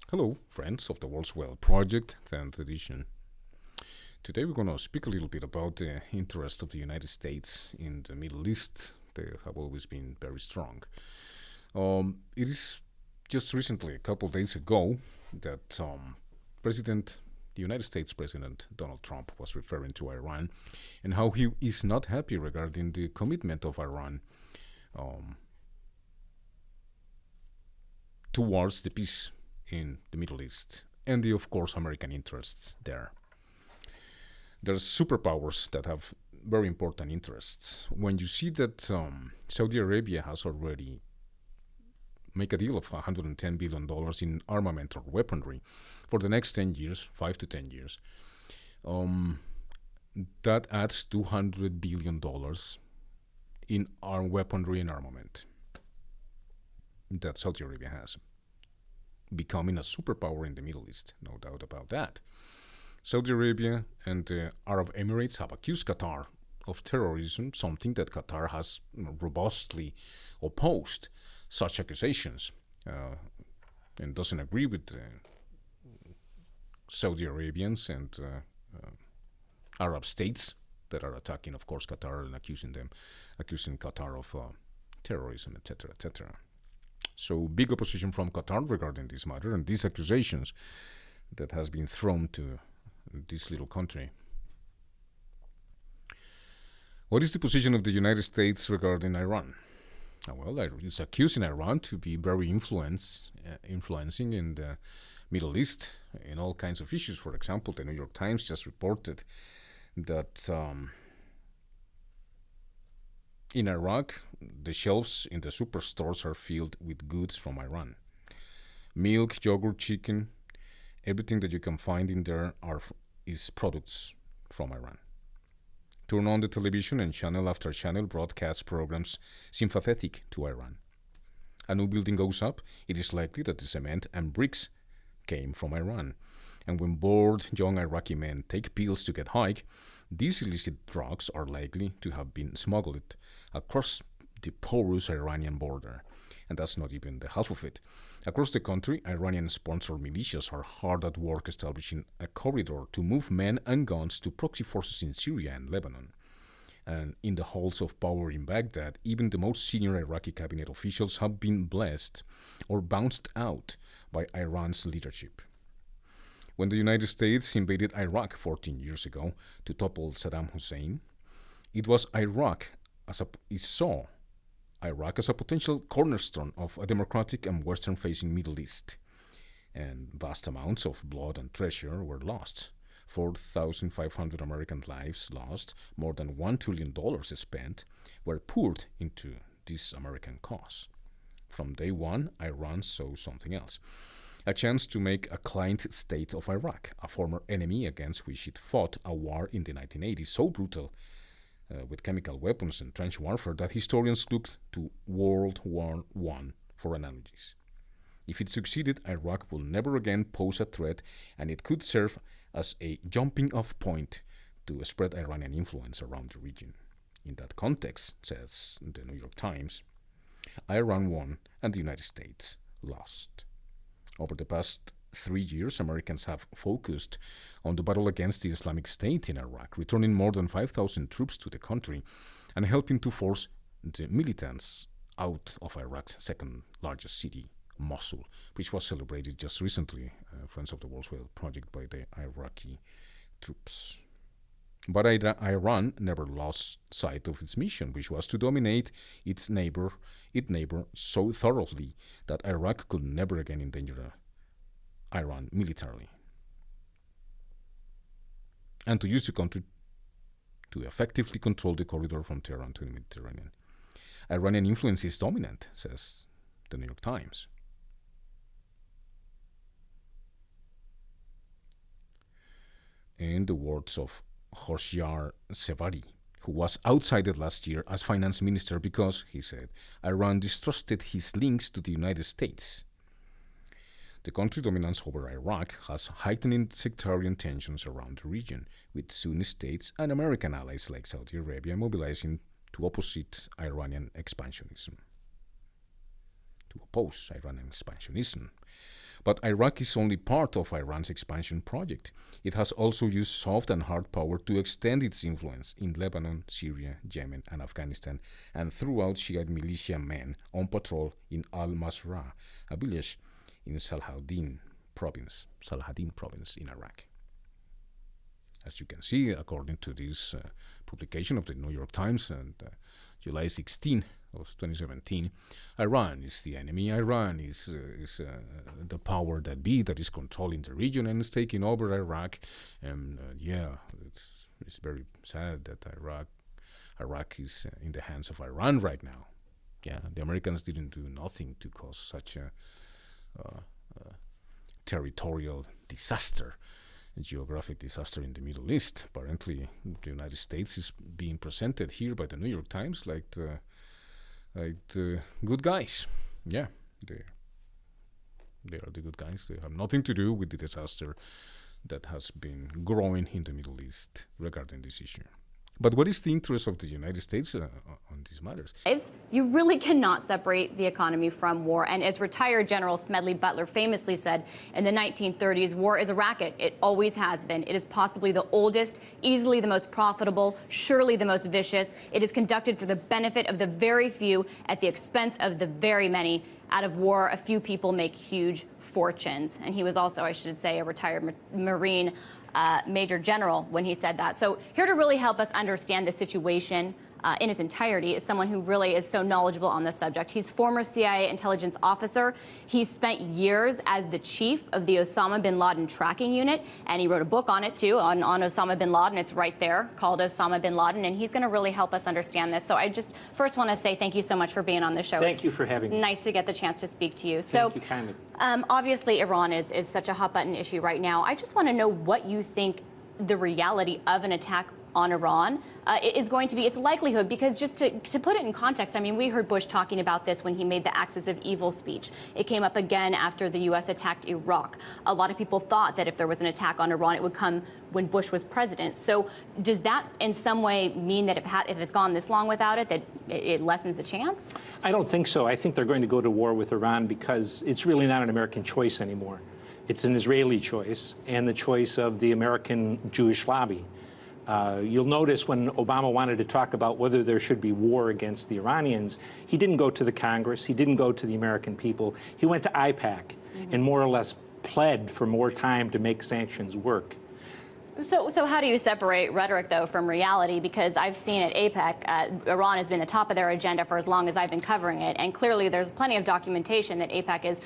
Hello, friends of the World's Well Project, 10th edition. Today we're going to speak a little bit about the interest of the United States in the Middle East. They have always been very strong. It is just recently, a couple of days ago, that the United States President Donald Trump was referring to Iran and how he is not happy regarding the commitment of Iran um, towards the peace in the Middle East and of course, American interests there. There's superpowers that have very important interests. When you see that Saudi Arabia has already made a deal of $110 billion in armament or weaponry for the next 10 years, 5 to 10 years, um, that adds $200 billion in weaponry and armament that Saudi Arabia has, becoming a superpower in the Middle East, no doubt about that. Saudi Arabia and the Arab Emirates have accused Qatar of terrorism, something that Qatar has robustly opposed such accusations and doesn't agree with Saudi Arabians and Arab states that are attacking, of course, Qatar and accusing Qatar of terrorism, etc., etc. So big opposition from Qatar regarding this matter and these accusations that has been thrown to this little country. What is the position of the United States regarding Iran? Well, it's accusing Iran to be very influencing in the Middle East in all kinds of issues. For example, the New York Times just reported that in Iraq, the shelves in the superstores are filled with goods from Iran. Milk, yogurt, chicken, everything that you can find in there is products from Iran. Turn on the television and channel after channel broadcast programs sympathetic to Iran. A new building goes up, it is likely that the cement and bricks came from Iran. And when bored young Iraqi men take pills to get high, these illicit drugs are likely to have been smuggled across the porous Iranian border. And that's not even the half of it. Across the country, Iranian-sponsored militias are hard at work establishing a corridor to move men and guns to proxy forces in Syria and Lebanon. And in the halls of power in Baghdad, even the most senior Iraqi cabinet officials have been blessed or bounced out by Iran's leadership. When the United States invaded Iraq 14 years ago to topple Saddam Hussein, it saw Iraq as a potential cornerstone of a democratic and Western-facing Middle East. And vast amounts of blood and treasure were lost. 4,500 American lives lost, more than $1 trillion spent, were poured into this American cause. From day one, Iran saw something else. A chance to make a client state of Iraq, a former enemy against which it fought a war in the 1980s so brutal with chemical weapons and trench warfare that historians looked to World War I for analogies. If it succeeded, Iraq will never again pose a threat, and it could serve as a jumping-off point to spread Iranian influence around the region. In that context, says the New York Times, Iran won and the United States lost. Over the past 3 years, Americans have focused on the battle against the Islamic State in Iraq, returning more than 5,000 troops to the country and helping to force the militants out of Iraq's second largest city, Mosul, which was celebrated just recently, Friends of the World's Well Project, by the Iraqi troops. But Iran never lost sight of its mission, which was to dominate its neighbor so thoroughly that Iraq could never again endanger Iran militarily, and to use the country to effectively control the corridor from Tehran to the Mediterranean. Iranian influence is dominant, says the New York Times. In the words of Hoshyar Sevari, who was outsited last year as finance minister because, he said, Iran distrusted his links to the United States. The country's dominance over Iraq has heightened sectarian tensions around the region, with Sunni states and American allies like Saudi Arabia mobilizing to oppose Iranian expansionism. But Iraq is only part of Iran's expansion project. It has also used soft and hard power to extend its influence in Lebanon, Syria, Yemen, and Afghanistan, and throughout Shiite militia men on patrol in Al-Masra, a village in Salahuddin province in Iraq. As you can see, according to this publication of the New York Times on July 16 of 2017, Iran is the enemy. Iran is the power that be that is controlling the region and is taking over Iraq. And it's very sad that Iraq is in the hands of Iran right now. Yeah, the Americans didn't do nothing to cause such a territorial disaster, a geographic disaster in the Middle East. Apparently, the United States is being presented here by the New York Times like the good guys. Yeah, they are the good guys. They have nothing to do with the disaster that has been growing in the Middle East regarding this issue. But what is the interest of the United States on these matters? You really cannot separate the economy from war. And as retired General Smedley Butler famously said in the 1930s, war is a racket. It always has been. It is possibly the oldest, easily the most profitable, surely the most vicious. It is conducted for the benefit of the very few at the expense of the very many. Out of war, a few people make huge fortunes. And he was also, I should say, a retired Marine Major General when he said that. So here to really help us understand the situation in its entirety is someone who really is so knowledgeable on this subject. He's former CIA intelligence officer. He spent years as the chief of the Osama bin Laden tracking unit, and he wrote a book on it too, on Osama bin Laden. It's right there, called Osama bin Laden, and he's going to really help us understand this. So I just first want to say thank you so much for being on the show. Thank you for having me. It's nice to get the chance to speak to you. Thank you kindly. Obviously, Iran is such a hot-button issue right now. I just want to know what you think the reality of an attack on Iran is going to be, its likelihood, because just to put it in context, I mean, we heard Bush talking about this when he made the Axis of Evil speech. It came up again after the U.S. attacked Iraq. A lot of people thought that if there was an attack on Iran, it would come when Bush was president. So does that in some way mean that if it's gone this long without it, that it lessens the chance? I don't think so. I think they're going to go to war with Iran because it's really not an American choice anymore. It's an Israeli choice and the choice of the American Jewish lobby. You'll notice when Obama wanted to talk about whether there should be war against the Iranians, he didn't go to the Congress, he didn't go to the American people. He went to IPAC and more or less pled for more time to make sanctions work. So how do you separate rhetoric, though, from reality? Because I've seen at APEC, Iran has been the top of their agenda for as long as I've been covering it. And clearly there's plenty of documentation that APEC is,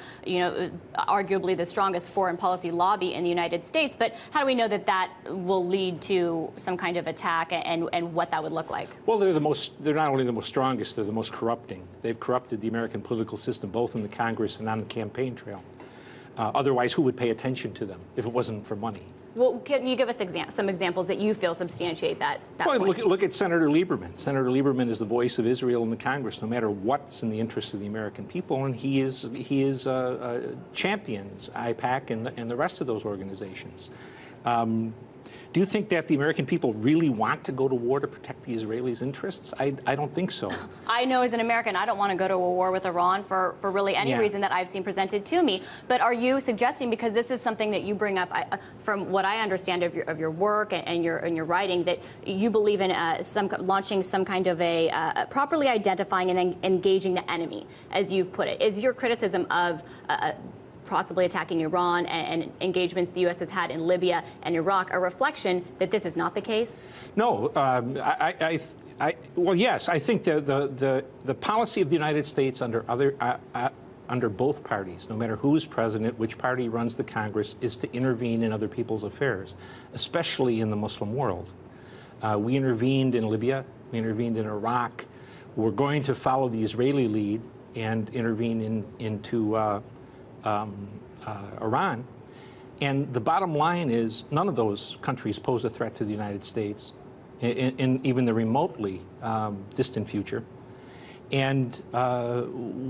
arguably the strongest foreign policy lobby in the United States. But how do we know that that will lead to some kind of attack and what that would look like? Well, they're not only the most strongest, they're the most corrupting. They've corrupted the American political system, both in the Congress and on the campaign trail. Otherwise, who would pay attention to them if it wasn't for money? Well, can you give us some examples that you feel substantiate that point? Look at Senator Lieberman. Senator Lieberman is the voice of Israel in the Congress, no matter what's in the interest of the American people, and he champions IPAC and the rest of those organizations. Do you think that the American people really want to go to war to protect the Israelis' interests? I don't think so. I know as an American, I don't want to go to a war with Iran for really any reason that I've seen presented to me. But are you suggesting, because this is something that you bring up, from what I understand of your work and your writing, that you believe in launching some kind of a properly identifying and then engaging the enemy, as you've put it? Is your criticism of possibly attacking Iran and engagements the U.S. has had in Libya and Iraq a reflection that this is not the case? No, well, yes, I think the policy of the United States under both parties, no matter who is president, which party runs the Congress, is to intervene in other people's affairs, especially in the Muslim world. We intervened in Libya, we intervened in Iraq. We're going to follow the Israeli lead and intervene into Iran. And the bottom line is none of those countries pose a threat to the United States in even the remotely distant future. And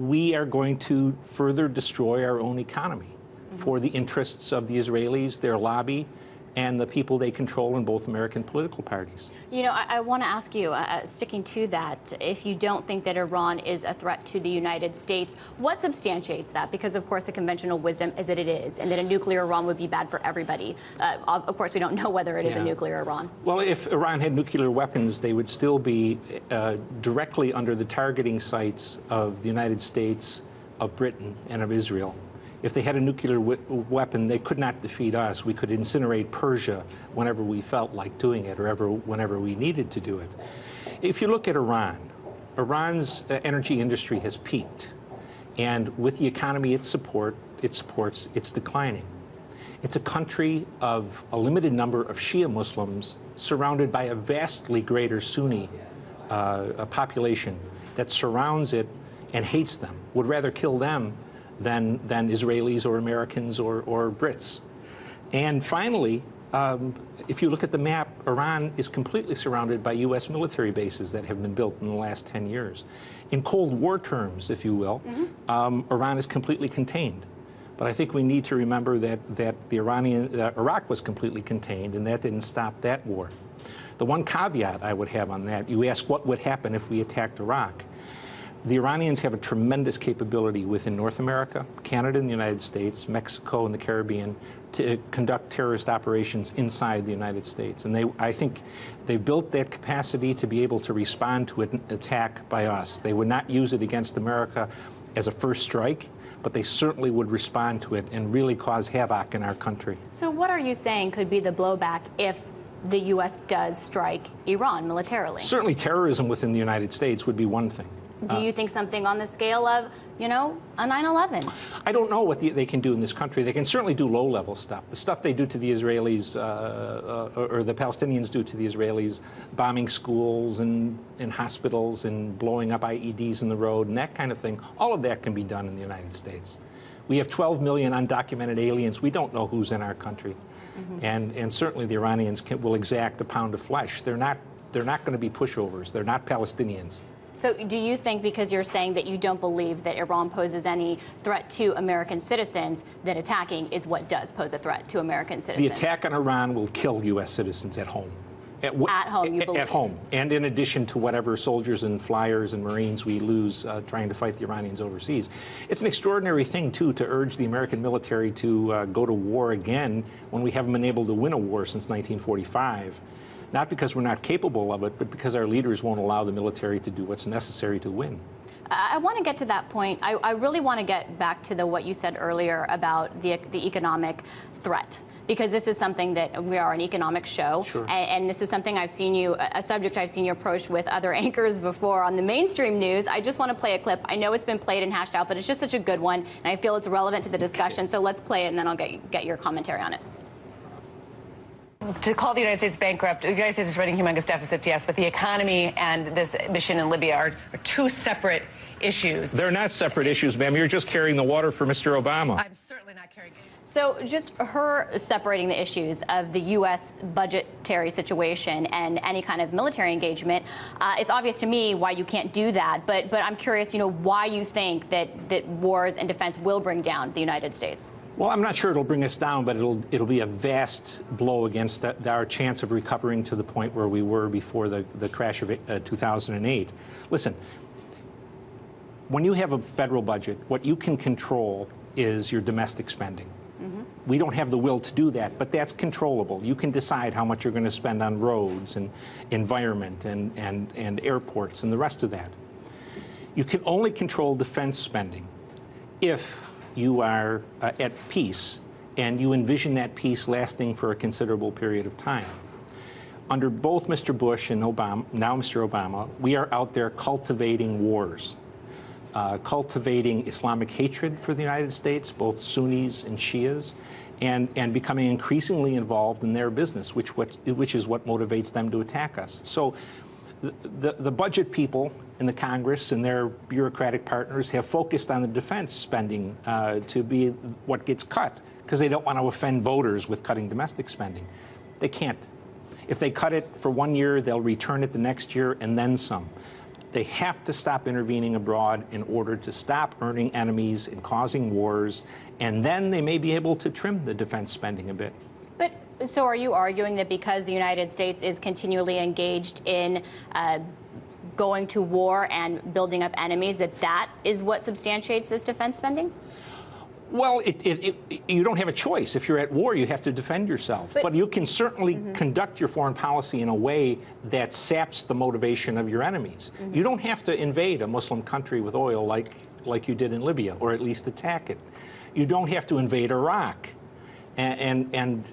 we are going to further destroy our own economy for the interests of the Israelis, their lobby, and the people they control in both American political parties. You know, I want to ask you, sticking to that, if you don't think that Iran is a threat to the United States, what substantiates that? Because, of course, the conventional wisdom is that it is, and that a nuclear Iran would be bad for everybody. Of course, we don't know whether it is a nuclear Iran. Well, if Iran had nuclear weapons, they would still be directly under the targeting sights of the United States, of Britain, and of Israel. If they had a nuclear weapon, they could not defeat us. We could incinerate Persia whenever we felt like doing it, or whenever we needed to do it. If you look at Iran, Iran's energy industry has peaked. And with the economy it supports, it's declining. It's a country of a limited number of Shia Muslims surrounded by a vastly greater Sunni population that surrounds it and hates them, would rather kill them than Israelis or Americans or Brits. And finally, if you look at the map, Iran is completely surrounded by U.S. military bases that have been built in the last 10 years. In Cold War terms, if you will, Iran is completely contained. But I think we need to remember that Iraq was completely contained, and that didn't stop that war. The one caveat I would have on that, you ask what would happen if we attacked Iraq. The Iranians have a tremendous capability within North America, Canada and the United States, Mexico and the Caribbean, to conduct terrorist operations inside the United States. And I think they've built that capacity to be able to respond to an attack by us. They would not use it against America as a first strike, but they certainly would respond to it and really cause havoc in our country. So what are you saying could be the blowback if the U.S. does strike Iran militarily? Certainly terrorism within the United States would be one thing. Do you think something on the scale of, you know, a 9/11? I don't know what they can do in this country. They can certainly do low-level stuff. The stuff they do to the Israelis, or the Palestinians do to the Israelis, bombing schools and hospitals and blowing up IEDs in the road and that kind of thing, all of that can be done in the United States. We have 12 million undocumented aliens. We don't know who's in our country. And certainly the Iranians will exact a pound of flesh. They're not going to be pushovers. They're not Palestinians. So do you think, because you're saying that you don't believe that Iran poses any threat to American citizens, that attacking is what does pose a threat to American citizens? The attack on Iran will kill U.S. citizens at home. At home, you believe? At home. And in addition to whatever soldiers and flyers and Marines we lose trying to fight the Iranians overseas. It's an extraordinary thing, too, to urge the American military to go to war again when we haven't been able to win a war since 1945. Not because we're not capable of it, but because our leaders won't allow the military to do what's necessary to win. I want to get to that point. I really want to get back to what you said earlier about the economic threat, because this is something that we are an economic show. Sure. And this is something I've seen you, a subject I've seen you approach with other anchors before on the mainstream news. I just want to play a clip. I know it's been played and hashed out, but it's just such a good one, and I feel it's relevant to the discussion. So let's play it, and then I'll get your commentary on it. To call the United States bankrupt, the United States is running humongous deficits, yes, but the economy and this mission in Libya are two separate issues. They're not separate issues, ma'am. You're just carrying the water for Mr. Obama. I'm certainly not carrying it. So just her separating the issues of the U.S. budgetary situation and any kind of military engagement, it's obvious to me why you can't do that. But I'm curious, you know, why you think that wars and defense will bring down the United States. Well, I'm not sure it'll bring us down, but it'll be a vast blow against our chance of recovering to the point where we were before the crash of 2008. Listen, when you have a federal budget, what you can control is your domestic spending. We don't have the will to do that, but that's controllable. You can decide how much you're going to spend on roads and environment and airports and the rest of that. You can only control defense spending if you are at peace and you envision that peace lasting for a considerable period of time. Under both Mr. Bush and Obama, now Mr. Obama, we are out there cultivating wars, cultivating Islamic hatred for the United States, both Sunnis and Shias, and becoming increasingly involved in their business, which is what motivates them to attack us. So the budget people in the Congress and their bureaucratic partners have focused on the defense spending to be what gets cut, because they don't want to offend voters with cutting domestic spending. They can't. If they cut it for 1 year, they'll return it the next year and then some. They have to stop intervening abroad in order to stop earning enemies and causing wars, and then they may be able to trim the defense spending a bit. But So are you arguing that because the United States is continually engaged in going to war and building up enemies, that is what substantiates this defense spending? Well, you don't have a choice. If you're at war, you have to defend yourself. But you can certainly conduct your foreign policy in a way that saps the motivation of your enemies. You don't have to invade a Muslim country with oil like you did in Libya, or at least attack it. You don't have to invade Iraq. And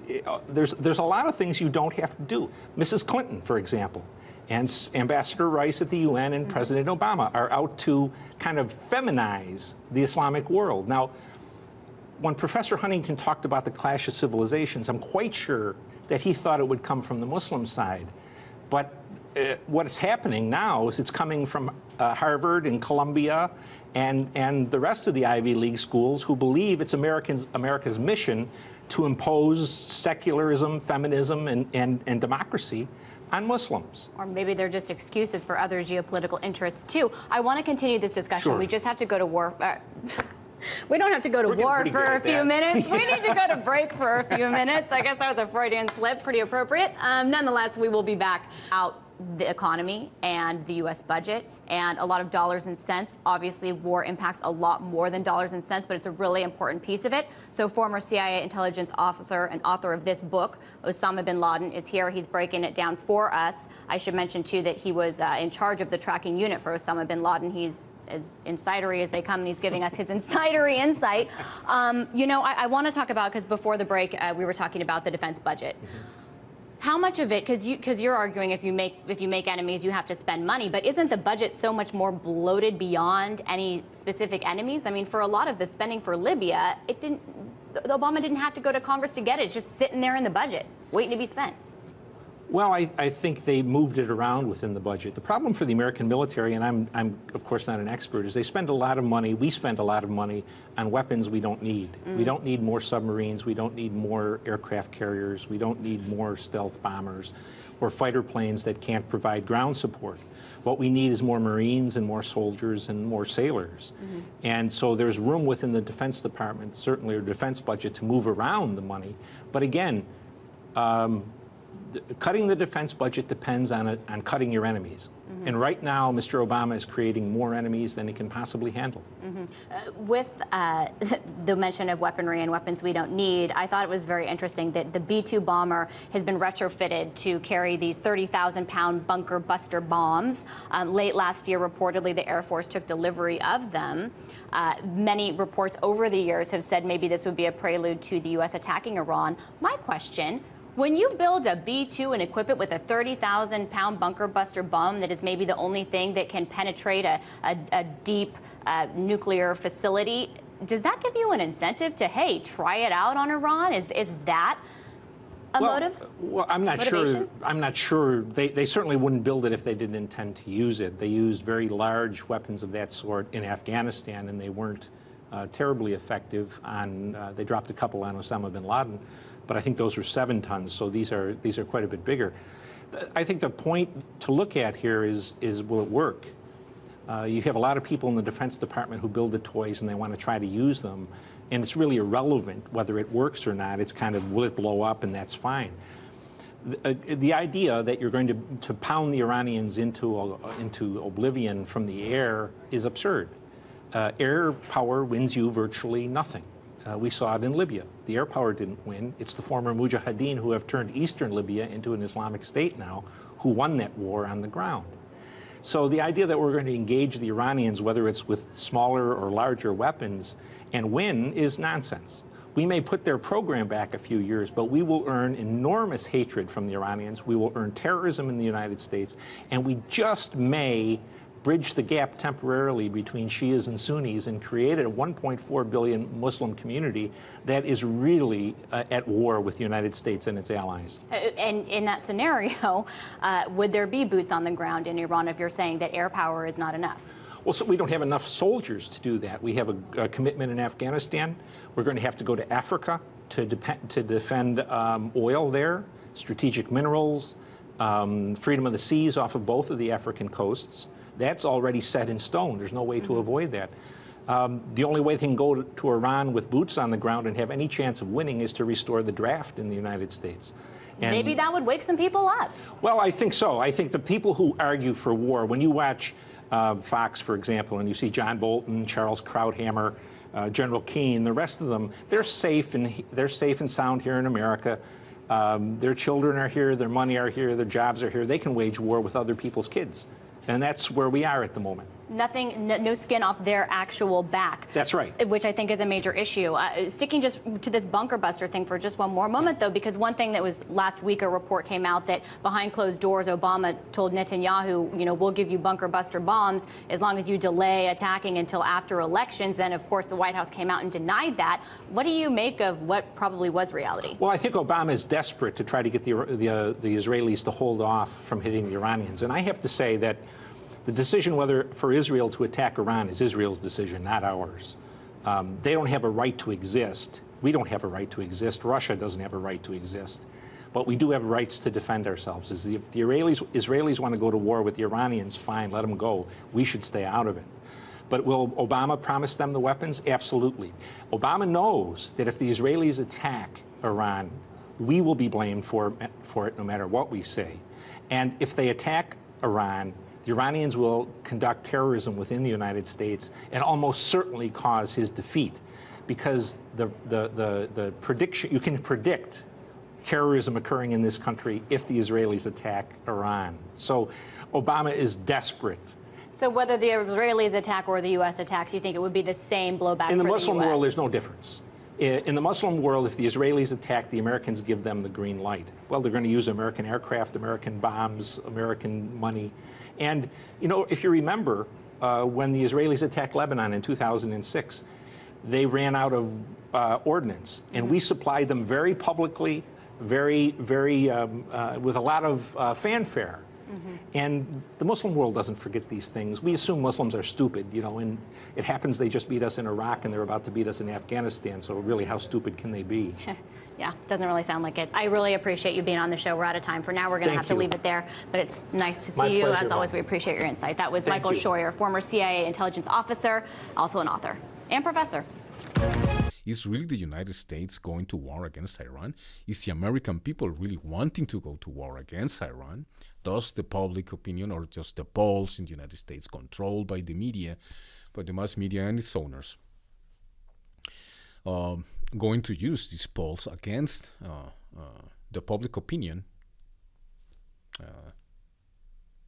there's a lot of things you don't have to do. Mrs. Clinton, for example, and Ambassador Rice at the UN and President Obama are out to kind of feminize the Islamic world. Now, when Professor Huntington talked about the clash of civilizations, I'm quite sure that he thought it would come from the Muslim side. But what is happening now is it's coming from Harvard and Columbia and the rest of the Ivy League schools who believe it's America's mission to impose secularism, feminism, and democracy on Muslims. Or maybe they're just excuses for other geopolitical interests, too. I want to continue this discussion. Sure. We just have to go to war. We don't have to go to war for a few minutes. We need to go to break for a few minutes. I guess that was a Freudian slip, pretty appropriate. Nonetheless, we will be back out the economy and the U.S. budget and a lot of dollars and cents. Obviously, war impacts a lot more than dollars and cents, but it's a really important piece of it. So former CIA intelligence officer and author of this book, Osama bin Laden, is here. He's breaking it down for us. I should mention, too, that he was in charge of the tracking unit for Osama bin Laden. He's as insidery as they come, and he's giving us his insidery insight. You know, I want to talk about, because before the break, we were talking about the defense budget. How much of it, because you're arguing if you make enemies, you have to spend money, but isn't the budget so much more bloated beyond any specific enemies? I mean, for a lot of the spending for Libya, Obama didn't have to go to Congress to get it. It's just sitting there in the budget, waiting to be spent. Well, I think they moved it around within the budget. The problem for the American military, and I'm of course not an expert, is they spend a lot of money, we spend a lot of money on weapons we don't need. We don't need more submarines, we don't need more aircraft carriers, we don't need more stealth bombers or fighter planes that can't provide ground support. What we need is more Marines and more soldiers and more sailors. And so there's room within the Defense Department, certainly or defense budget, to move around the money. But again, cutting the defense budget depends on cutting your enemies. And right now, Mr. Obama is creating more enemies than he can possibly handle. With the mention of weaponry and weapons we don't need, I thought it was very interesting that the B-2 bomber has been retrofitted to carry these 30,000-pound bunker buster bombs. Late last year, reportedly, the Air Force took delivery of them. Many reports over the years have said maybe this would be a prelude to the U.S. attacking Iran. My question: when you build a B-2 and equip it with a 30,000-pound bunker buster bomb that is maybe the only thing that can penetrate a deep nuclear facility, does that give you an incentive to, hey, try it out on Iran? Is that a motive? Well, I'm not sure. I'm not sure. They certainly wouldn't build it if they didn't intend to use it. They used very large weapons of that sort in Afghanistan, and they weren't terribly effective on. They dropped a couple on Osama bin Laden, but I think those were 7 tons. So these are quite a bit bigger. I think the point to look at here is will it work? You have a lot of people in the Defense Department who build the toys and they want to try to use them, and it's really irrelevant whether it works or not. It's kind of, will it blow up, and that's fine. The idea that you're going to pound the Iranians into oblivion from the air is absurd. Air power wins you virtually nothing. We saw it in Libya. The air power didn't win. It's the former Mujahideen who have turned eastern Libya into an Islamic state now who won that war on the ground. So the idea that we're going to engage the Iranians, whether it's with smaller or larger weapons, and win is nonsense. We may put their program back a few years, but we will earn enormous hatred from the Iranians. We will earn terrorism in the United States, and we just may bridge the gap temporarily between Shias and Sunnis and created a 1.4 billion Muslim community that is really at war with the United States and its allies. And in that scenario, would there be boots on the ground in Iran if you're saying that air power is not enough? Well, so we don't have enough soldiers to do that. We have a commitment in Afghanistan. We're going to have to go to Africa to defend oil there, strategic minerals, freedom of the seas off of both of the African coasts. That's already set in stone. There's no way to avoid that. The only way they can go to Iran with boots on the ground and have any chance of winning is to restore the draft in the United States. And maybe that would wake some people up. well, I think so. I think the people who argue for war, when you watch Fox, for example, and you see John Bolton, Charles Krauthammer, General Keane, the rest of them, they're safe and sound here in America. Their children are here, their money are here, their jobs are here. They can wage war with other people's kids. And that's where we are at the moment. No skin off their actual back. That's right. Which I think is a major issue. Sticking just to this bunker buster thing for just one more moment, though, because one thing that was last week, a report came out that behind closed doors, Obama told Netanyahu, we'll give you bunker buster bombs as long as you delay attacking until after elections. Then, of course, the White House came out and denied that. What do you make of what probably was reality? Well, I think Obama is desperate to try to get the Israelis to hold off from hitting the Iranians. And I have to say that the decision whether for Israel to attack Iran is Israel's decision, not ours. They don't have a right to exist. We don't have a right to exist. Russia doesn't have a right to exist. But we do have rights to defend ourselves. If the Israelis want to go to war with the Iranians, fine, let them go. We should stay out of it. But will Obama promise them the weapons? Absolutely. Obama knows that if the Israelis attack Iran, we will be blamed for it no matter what we say. And if they attack Iran, the Iranians will conduct terrorism within the United States and almost certainly cause his defeat, because the prediction, you can predict terrorism occurring in this country if the Israelis attack Iran. So Obama is desperate. So whether the Israelis attack or the U.S. attacks, you think it would be the same blowback in the for Muslim the US? world? There's no difference. In the Muslim world, if the Israelis attack, the Americans give them the green light. Well, they're going to use American aircraft, American bombs, American money. And, if you remember, when the Israelis attacked Lebanon in 2006, they ran out of ordnance. And we supplied them very publicly, very, with a lot of fanfare. And the Muslim world doesn't forget these things. We assume Muslims are stupid, and it happens they just beat us in Iraq and they're about to beat us in Afghanistan. So really, how stupid can they be? Yeah, doesn't really sound like it. I really appreciate you being on the show. We're out of time for now. We're going to have to leave it there. But it's nice to see you. As always, we appreciate your insight. That was Michael Scheuer, former CIA intelligence officer, also an author and professor. Is really the United States going to war against Iran? Is the American people really wanting to go to war against Iran? Does the public opinion or just the polls in the United States, controlled by the media, by the mass media and its owners, going to use these polls against the public opinion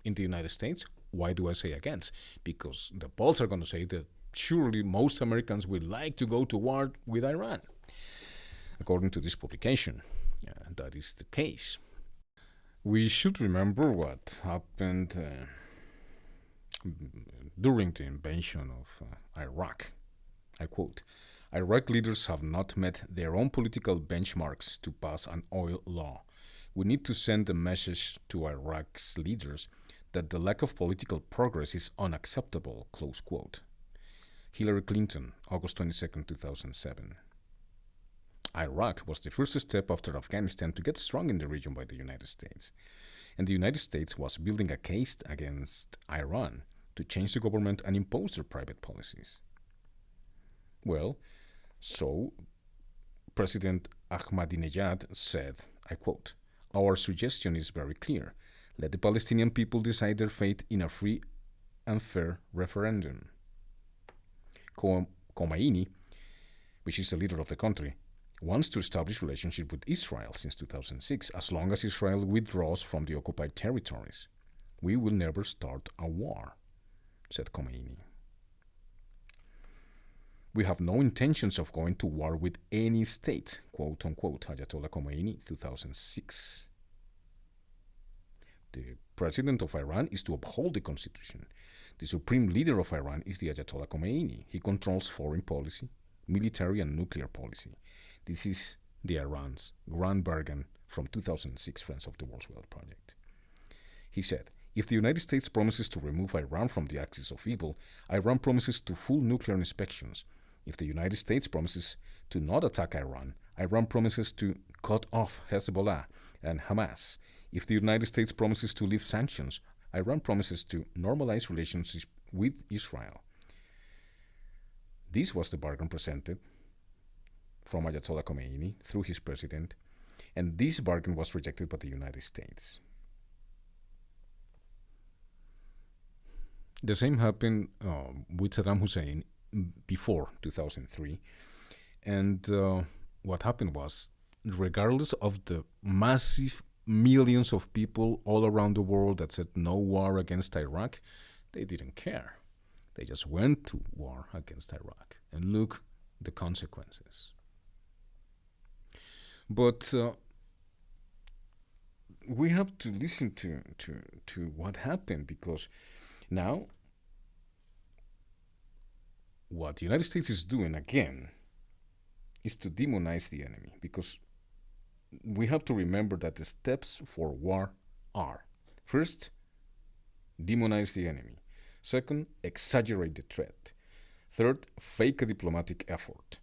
in the United States? Why do I say against? Because the polls are going to say that surely most Americans would like to go to war with Iran. According to this publication, that is the case. We should remember what happened during the invasion of Iraq. I quote, "Iraq leaders have not met their own political benchmarks to pass an oil law. We need to send a message to Iraq's leaders that the lack of political progress is unacceptable," close quote. Hillary Clinton, August 22, 2007. Iraq was the first step after Afghanistan to get strong in the region by the United States. And the United States was building a case against Iran to change the government and impose their private policies. Well, so President Ahmadinejad said, I quote, "Our suggestion is very clear. Let the Palestinian people decide their fate in a free and fair referendum." Khomeini, which is the leader of the country, wants to establish relationship with Israel since 2006, as long as Israel withdraws from the occupied territories. "We will never start a war," said Khomeini. "We have no intentions of going to war with any state," quote unquote, Ayatollah Khomeini, 2006. The president of Iran is to uphold the constitution. The supreme leader of Iran is the Ayatollah Khomeini. He controls foreign policy, military and nuclear policy. This is the Iran's grand bargain from 2006 Friends of the World Wealth Project. He said, "If the United States promises to remove Iran from the axis of evil, Iran promises to full nuclear inspections. If the United States promises to not attack Iran, Iran promises to cut off Hezbollah and Hamas. If the United States promises to lift sanctions, Iran promises to normalize relations with Israel." This was the bargain presented from Ayatollah Khomeini through his president, and this bargain was rejected by the United States. The same happened with Saddam Hussein before 2003, and what happened was, regardless of the massive millions of people all around the world that said no war against Iraq, they didn't care. They just went to war against Iraq, and look the consequences. But we have to listen to what happened, because now what the United States is doing again is to demonize the enemy, because we have to remember that the steps for war are: first, demonize the enemy; second, exaggerate the threat; third, fake a diplomatic effort;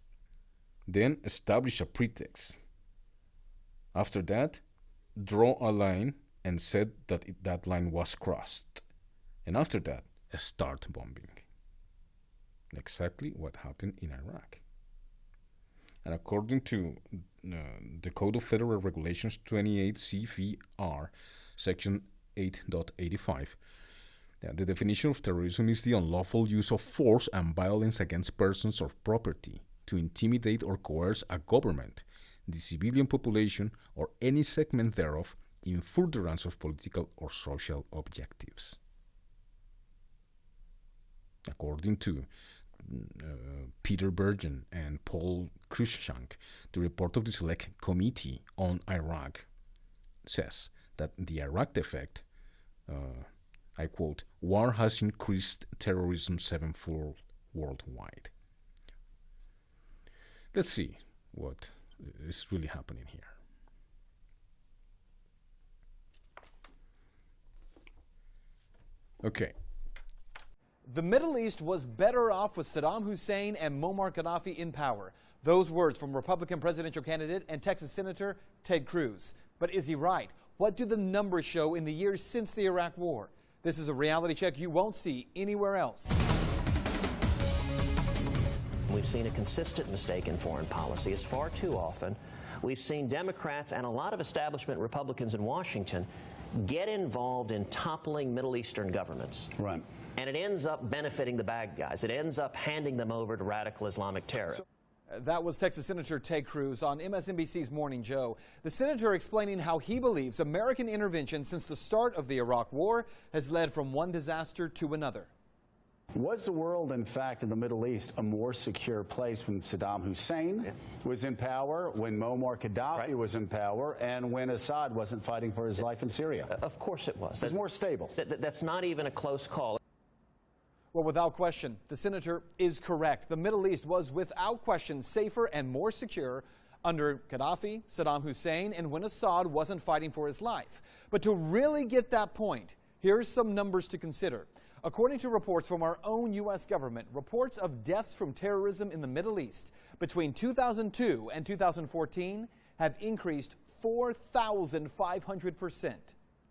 then establish a pretext; after that, draw a line and said that that line was crossed; and after that, start bombing. Exactly what happened in Iraq. And according to the Code of Federal Regulations 28 CFR, Section 8.85, the definition of terrorism is the unlawful use of force and violence against persons or property to intimidate or coerce a government, the civilian population, or any segment thereof in furtherance of political or social objectives. According to Peter Bergen and Paul Cruikshank, the report of the Select Committee on Iraq says that the Iraq effect, I quote, "war has increased terrorism sevenfold worldwide." Let's see what is really happening here. Okay. The Middle East was better off with Saddam Hussein and Muammar Gaddafi in power. Those words from Republican presidential candidate and Texas Senator Ted Cruz. But is he right? What do the numbers show in the years since the Iraq War? This is a reality check you won't see anywhere else. We've seen a consistent mistake in foreign policy. It's far too often. We've seen Democrats and a lot of establishment Republicans in Washington get involved in toppling Middle Eastern governments. Right. And it ends up benefiting the bad guys. It ends up handing them over to radical Islamic terrorists. That was Texas Senator Ted Cruz on MSNBC's Morning Joe. The senator explaining how he believes American intervention since the start of the Iraq War has led from one disaster to another. Was the world, in fact, in the Middle East a more secure place when Saddam Hussein was in power, when Muammar Gaddafi was in power, and when Assad wasn't fighting for his life in Syria? Of course it was. It was more stable. That's not even a close call. Well, without question, the senator is correct. The Middle East was without question safer and more secure under Gaddafi, Saddam Hussein, and when Assad wasn't fighting for his life. But to really get that point, here's some numbers to consider. According to reports from our own U.S. government, reports of deaths from terrorism in the Middle East between 2002 and 2014 have increased 4,500%.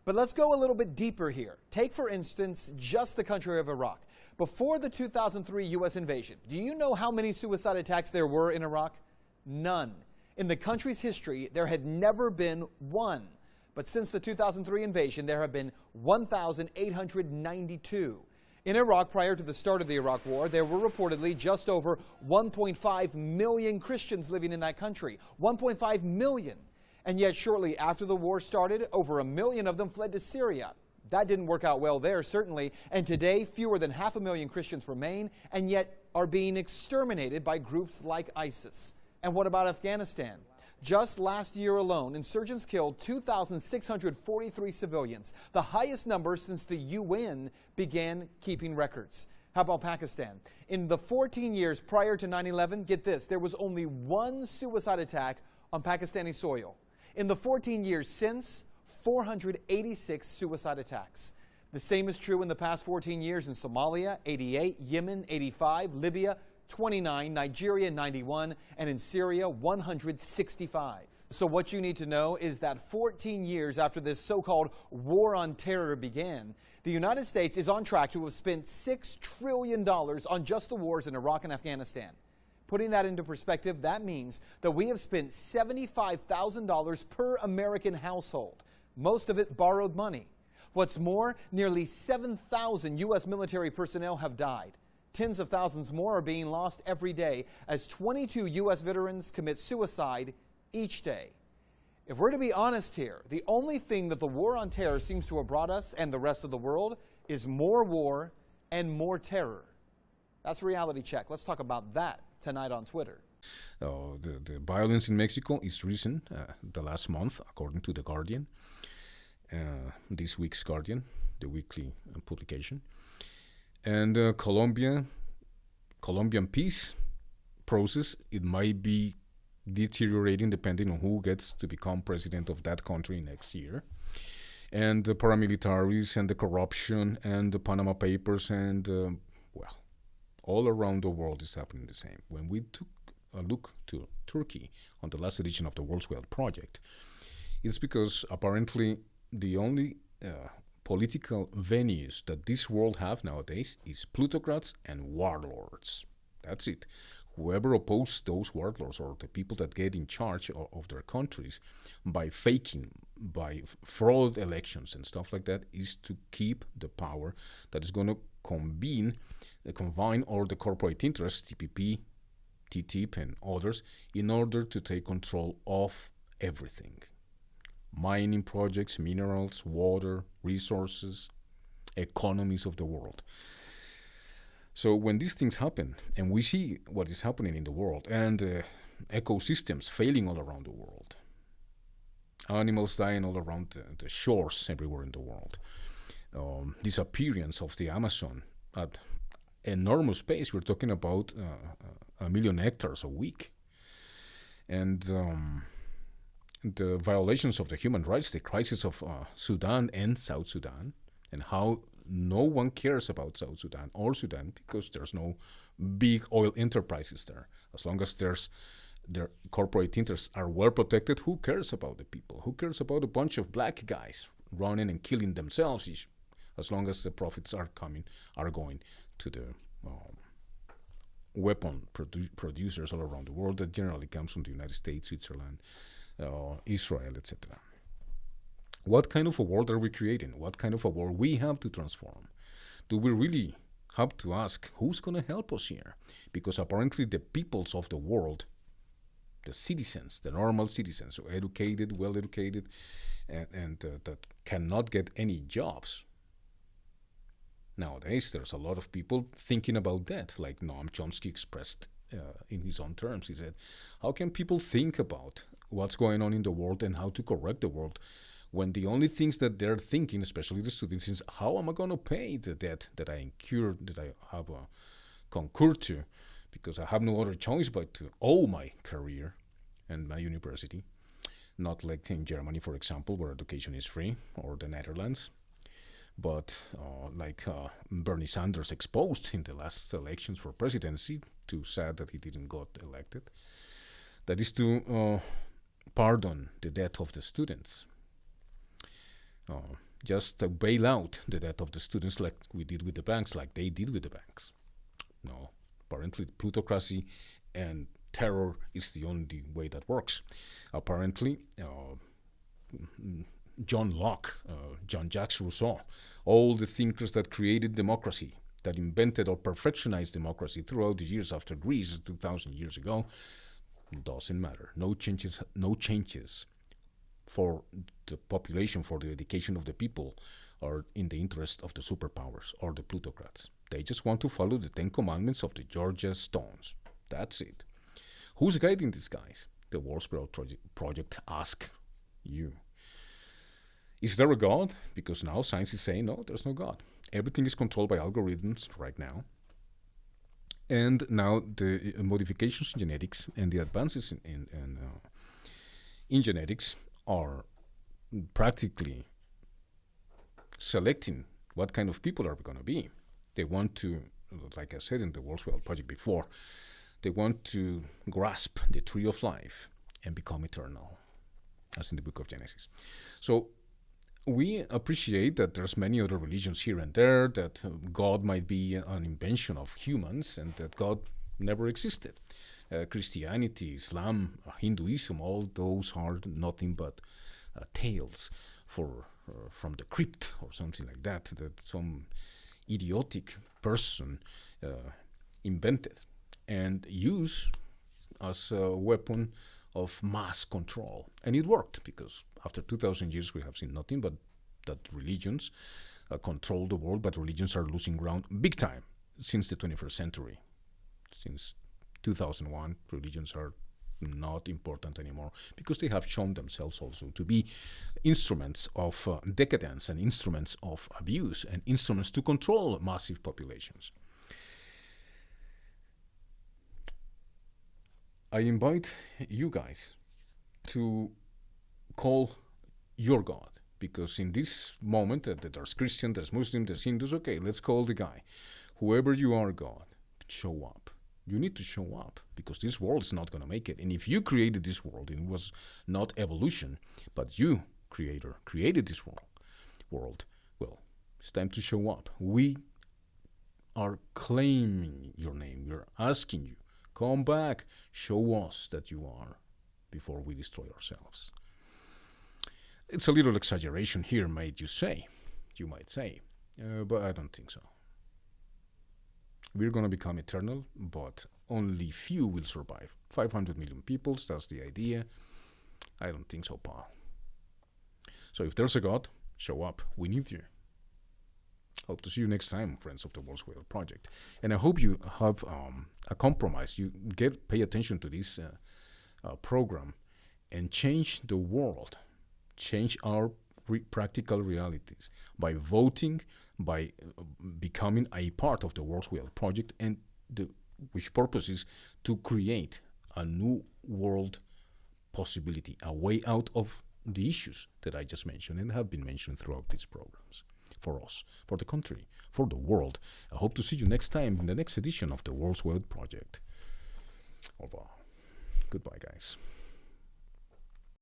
But let's go a little bit deeper here. Take, for instance, just the country of Iraq. Before the 2003 U.S. invasion, do you know how many suicide attacks there were in Iraq? None. In the country's history, there had never been one. But since the 2003 invasion, there have been 1,892. In Iraq, prior to the start of the Iraq War, there were reportedly just over 1.5 million Christians living in that country. 1.5 million. And yet shortly after the war started, over 1 million of them fled to Syria. That didn't work out well there, certainly. And today, fewer than 500,000 Christians remain and yet are being exterminated by groups like ISIS. And what about Afghanistan? Just last year alone, insurgents killed 2,643 civilians, the highest number since the UN began keeping records. How about Pakistan? In the 14 years prior to 9/11, get this, there was only one suicide attack on Pakistani soil. In the 14 years since, 486 suicide attacks. The same is true in the past 14 years in Somalia, 88, Yemen, 85, Libya, 29, Nigeria, 91, and in Syria, 165. So what you need to know is that 14 years after this so-called war on terror began, the The United States is on track to have spent $6 trillion on just the wars in Iraq and Afghanistan. Putting that into perspective, that means that we have spent $75,000 per American household, most of it borrowed money. What's more, nearly 7,000 U.S. military personnel have died. Tens of thousands more are being lost every day as 22 U.S. veterans commit suicide each day. If we're to be honest here, the only thing that the war on terror seems to have brought us and the rest of the world is more war and more terror. That's Reality Check. Let's talk about that tonight on Twitter. The violence in Mexico is risen the last month, according to The Guardian, this week's Guardian, the weekly publication. And Colombian peace process, it might be deteriorating depending on who gets to become president of that country next year. And the paramilitaries and the corruption and the Panama Papers and, all around the world is happening the same. When we took a look to Turkey on the last edition of the World's Wealth Project, it's because apparently the only political venues that this world have nowadays is plutocrats and warlords. That's it. Whoever opposes those warlords or the people that get in charge of their countries by by fraud elections and stuff like that is to keep the power that is going to combine all the corporate interests, TPP, TTIP, and others, in order to take control of everything. Mining projects, minerals, water, resources, economies of the world. So when these things happen, and we see what is happening in the world, and ecosystems failing all around the world, animals dying all around the shores everywhere in the world, disappearance of the Amazon at enormous pace. We're talking about 1 million hectares a week. And the violations of the human rights, the crisis of Sudan and South Sudan, and how no one cares about South Sudan or Sudan because there's no big oil enterprises there. As long as their corporate interests are well protected, who cares about the people? Who cares about a bunch of black guys running and killing themselves? As long as the profits are going to the weapon producers all around the world. That generally comes from the United States, Switzerland, Israel, etc. What kind of a world are we creating? What kind of a world we have to transform? Do we really have to ask who's going to help us here? Because apparently the peoples of the world, the citizens, the normal citizens, educated, well-educated, and that cannot get any jobs. Nowadays, there's a lot of people thinking about that, like Noam Chomsky expressed in his own terms. He said, how can people think about what's going on in the world and how to correct the world when the only things that they're thinking, especially the students, is how am I going to pay the debt that I incurred, that I have concurred to, because I have no other choice but to owe my career and my university. Not like in Germany, for example, where education is free, or the Netherlands. But like Bernie Sanders exposed in the last elections for presidency, too sad that he didn't got elected, that is to pardon the debt of the students. Just to bail out the debt of the students like we did with the banks, like they did with the banks. No, apparently plutocracy and terror is the only way that works. Apparently, John Locke, Jean-Jacques Rousseau, all the thinkers that created democracy, that invented or perfectionized democracy throughout the years after Greece 2,000 years ago, doesn't matter. No changes for the population, for the education of the people, are in the interest of the superpowers or the plutocrats. They just want to follow the 10 Commandments of the Georgia Stones. That's it. Who's guiding these guys? The World's Wealth Project asks you. Is there a God? Because now science is saying, no, there's no God. Everything is controlled by algorithms right now. And now the modifications in genetics and the advances in genetics are practically selecting what kind of people are we going to be. They want to, like I said in the World's Wealth Project before, they want to grasp the tree of life and become eternal, as in the book of Genesis. So we appreciate that there's many other religions here and there, that God might be an invention of humans and that God never existed. Christianity, Islam, Hinduism, all those are nothing but tales from the crypt or something like that, that some idiotic person invented and used as a weapon of mass control. And it worked, because after 2,000 years we have seen nothing but that religions control the world, but religions are losing ground big time since the 21st century. Since 2001, religions are not important anymore, because they have shown themselves also to be instruments of decadence and instruments of abuse and instruments to control massive populations. I invite you guys to call your God, because in this moment that there's Christian, there's Muslim, there's Hindus, okay, let's call the guy. Whoever you are, God, show up. You need to show up, because this world is not going to make it. And if you created this world, it was not evolution, but you, Creator, created this world, well, it's time to show up. We are claiming your name. We're asking you, come back, show us that you are, before we destroy ourselves. It's a little exaggeration here, you might say, but I don't think so. We're going to become eternal, but only few will survive. 500 million people, that's the idea. I don't think so, Paul. So if there's a God, show up. We need you. Hope to see you next time, friends of the World's Whale Project. And I hope you have a compromise. You pay attention to this program and change the world. Change our practical realities by voting, by becoming a part of the World's Whale Project, and which purpose is to create a new world possibility, a way out of the issues that I just mentioned and have been mentioned throughout these programs. For us, for the country, for the world. I hope to see you next time in the next edition of the World's Whale Project. Au revoir. Goodbye, guys.